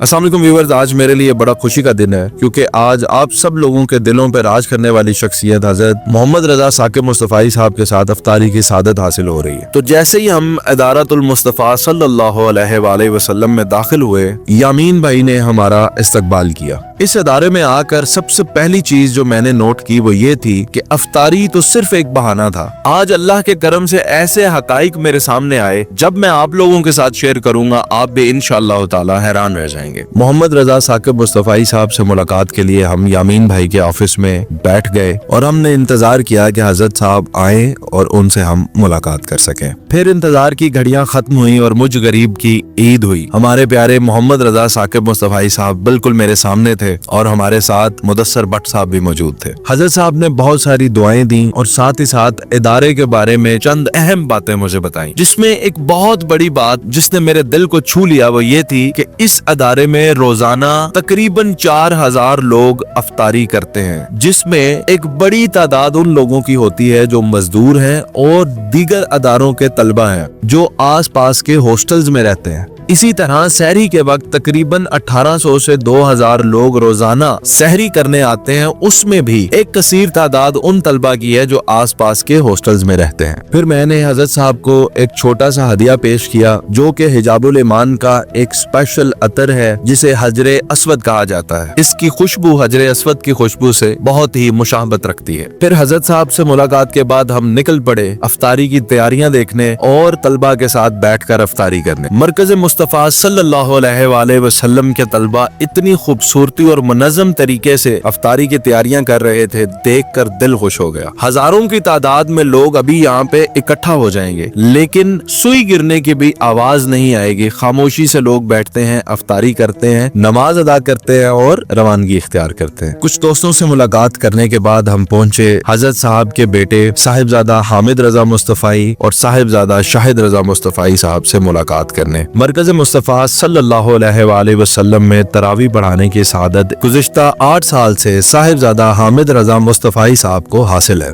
अस्सलाम वालेकुम व्यूअर्स, आज मेरे लिए बड़ा खुशी का दिन है क्योंकि आज आप सब लोगों के दिलों पर राज करने वाली शख्सियत हजरत मोहम्मद रजा साकिब मुस्तफ़ाई साहब के साथ अफ्तारी की सादत हासिल हो रही है। तो जैसे ही हम इदारतुल मुस्तफ़ा सल्लल्लाहु अलैहि वसल्लम में दाखिल हुए, यामीन भाई ने हमारा इस्तकबाल किया। इस अदारे में आकर सबसे पहली चीज जो मैंने नोट की वो ये थी कि अफ्तारी तो सिर्फ एक बहाना था। आज अल्लाह के करम से ऐसे हकाइक मेरे सामने आए, जब मैं आप लोगों के साथ शेयर करूंगा आप भी इंशाअल्लाह ताला हैरान रह जाएंगे। मोहम्मद रजा साकिब मुस्तफ़ाई साहब से मुलाकात के लिए हम यामीन भाई के ऑफिस में बैठ गए और हमने इंतजार किया कि हजरत साहब आए और उनसे हम मुलाकात कर सकें। फिर इंतजार की घड़ियां खत्म हुई और मुझ गरीब की ईद हुई। हमारे प्यारे मोहम्मद रजा साकिब मुस्तफ़ाई साहब बिल्कुल मेरे सामने थे और हमारे साथ मुदस्सर भट्ट साहब भी मौजूद थे। हजरत साहब ने बहुत सारी दुआएं दी और साथ ही साथ इदारे के बारे में चंद अहम बातें मुझे बताई, जिसमें एक बहुत बड़ी बात जिसने मेरे दिल को छू लिया वो ये थी कि इस अदारे में रोजाना तकरीबन 4000 लोग अफ्तारी करते हैं, जिसमें एक बड़ी तादाद उन लोगों की होती है जो मजदूर हैं और दीगर अदारों के तलबा हैं जो आस पास के हॉस्टल्स में रहते हैं। इसी तरह सहरी के वक्त तकरीबन 1800 से 2000 लोग रोजाना सहरी करने आते हैं, उसमें भी एक कसीर तादाद उन तलबा की है जो आसपास के हॉस्टल्स में रहते हैं। फिर मैंने हजरत साहब को एक छोटा सा हदिया पेश किया जो कि हिजाबुल ईमान का एक स्पेशल अतर है जिसे हजरे अस्वद कहा जाता है। इसकी खुशबू हजरे अस्वद की खुशबू से बहुत ही मुशाहबत रखती है। फिर हजरत साहब से मुलाकात के बाद हम निकल पड़े अफ्तारी की तैयारियां देखने और तलबा के साथ बैठकर अफ्तारी करने। मरकज मुस्तफ़ा सल्लल्लाहु अलैहि वसल्लम के तलबा इतनी खूबसूरती और मुनज़्ज़म तरीके से अफ्तारी की तैयारियां कर रहे थे, देखकर दिल खुश हो गया। हजारों की तादाद में लोग अभी यहाँ पे इकट्ठा हो जाएंगे, लेकिन सुई गिरने की भी आवाज नहीं आएगी। खामोशी से लोग बैठते हैं, अफ्तारी करते हैं, नमाज अदा करते हैं और रवानगी इख्तियार करते हैं। कुछ दोस्तों से मुलाकात करने के बाद हम पहुंचे हजरत साहब के बेटे साहिबजादा हामिद रजा मुस्तफ़ाई और साहिबजादा शाहिद रजा मुस्तफ़ाई साहब से मुलाकात करने। मरकज मुस्तफ़ा सल्लल्लाहु अलैहि वसल्लम में तरावी पढ़ाने की सादत गुज़िश्ता 8 साल से साहिबजादा हामिद रजा मुस्तफ़ाई साहब को हासिल है।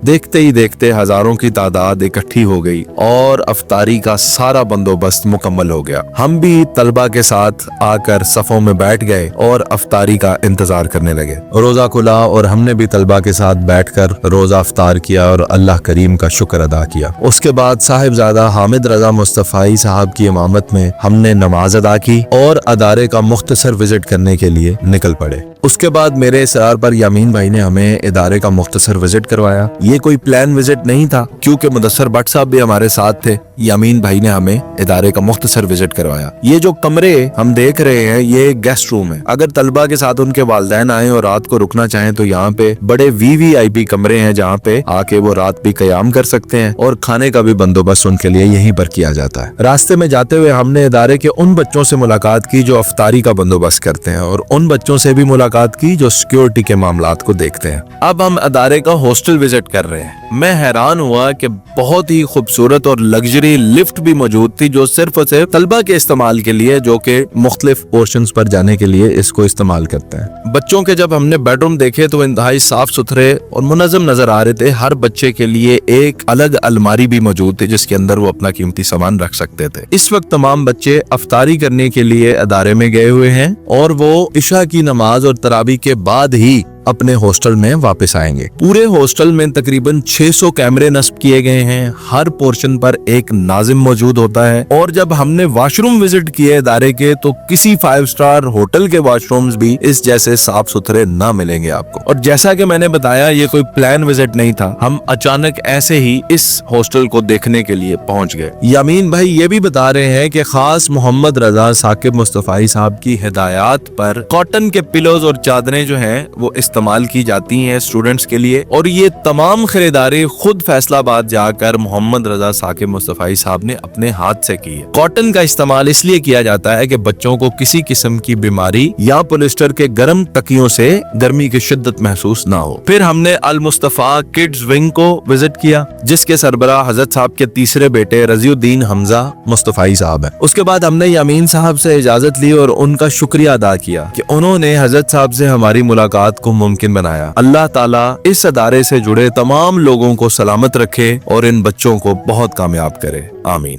देखते ही देखते हजारों की तादाद इकट्ठी हो गई और अफ्तारी का सारा बंदोबस्त मुकम्मल हो गया। हम भी तलबा के साथ आकर सफों में बैठ गए और अफ्तारी का इंतजार करने लगे। रोजा खुला और हमने भी तलबा के साथ बैठकर रोजा अफ्तार किया और अल्लाह करीम का शुक्र अदा किया। उसके बाद साहिबजादा हामिद रजा मुस्तफ़ाई साहब की इमामत में हमने नमाज अदा की और अदारे का मुख्तसर विजिट करने के लिए निकल पड़े। उसके बाद मेरे इसरार पर यामीन भाई ने हमें इदारे का मुख्तसर विजिट करवाया। ये कोई प्लान विजिट नहीं था क्योंकि मुदस्सर भट्ट साहब भी हमारे साथ थे। यामीन भाई ने हमें इदारे का मुख्तसर विजिट करवाया। ये जो कमरे हम देख रहे हैं ये गेस्ट रूम है। अगर तलबा के साथ उनके वालिदैन आए और रात को रुकना चाहें तो यहाँ पे बड़े VVIP कमरे हैं जहाँ पे आके वो रात भी कयाम कर सकते हैं और खाने का भी बंदोबस्त उनके लिए यहीं पर किया जाता है। रास्ते में जाते हुए हमने इदारे के उन बच्चों से मुलाकात की जो अफ्तारी का बंदोबस्त करते हैं और उन बच्चों से भी मुलाकात की जो सिक्योरिटी के मामलात को देखते हैं। अब हम अदारे का हॉस्टल विजिट कर रहे हैं। मैं हैरान हुआ कि बहुत ही खूबसूरत और लग्जरी लिफ्ट भी मौजूद थी जो सिर्फ और सिर्फ तलबा के इस्तेमाल के लिए, जो कि मुख्तलिफ पोर्शंस पर जाने के लिए इसको इस्तेमाल करते हैं। बच्चों के जब हमने बेडरूम देखे तो इंतहाई साफ सुथरे और मुनज़्ज़म नजर आ रहे थे। हर बच्चे के लिए एक अलग अलमारी भी मौजूद थी जिसके अंदर वो अपना कीमती सामान रख सकते थे। इस वक्त तमाम बच्चे अफ्तारी करने के लिए अदारे में गए हुए हैं और वो इशा की नमाज और तरावी के बाद ही अपने हॉस्टल में वापस आएंगे। पूरे हॉस्टल में तकरीबन 600 कैमरे नस्ब किए गए हैं। हर पोर्शन पर एक नाजिम मौजूद होता है और जब हमने वॉशरूम विजिट किए इदारे के तो किसी 5 स्टार होटल के वॉशरूम्स भी इस जैसे साफ सुथरे ना मिलेंगे आपको। और जैसा कि मैंने बताया ये कोई प्लान विजिट नहीं था, हम अचानक ऐसे ही इस हॉस्टल को देखने के लिए पहुंच गए। यामीन भाई ये भी बता रहे हैं कि खास मोहम्मद रजा साकिब मुस्तफ़ाई साहब की हिदायत पर कॉटन के पिलोज और चादरें जो हैं वो इस्तेमाल की जाती हैं स्टूडेंट्स के लिए, और ये तमाम खरीदारी खुद फैसलाबाद जाकर मोहम्मद रजा साकिब मुस्तफ़ाई साहब ने अपने हाथ से की है। कॉटन का इस्तेमाल इसलिए किया जाता है कि बच्चों को किसी किस्म की बीमारी या पॉलिस्टर के गर्म तकियों से गर्मी की शिद्दत महसूस ना हो। फिर हमने अल मुस्तफ़ा किड्स विंग को विजिट किया जिसके सरबराह हजरत साहब के तीसरे बेटे रज़ियुद्दीन हमजा मुस्तफ़ाई साहब है। उसके बाद हमने यामीन साहब से इजाजत ली और उनका शुक्रिया अदा किया कि उन्होंने हजरत साहब से हमारी मुलाकात को मुमकिन बनाया। अल्लाह ताला इस अदारे से जुड़े तमाम लोगों को सलामत रखे और इन बच्चों को बहुत कामयाब करे। आमीन।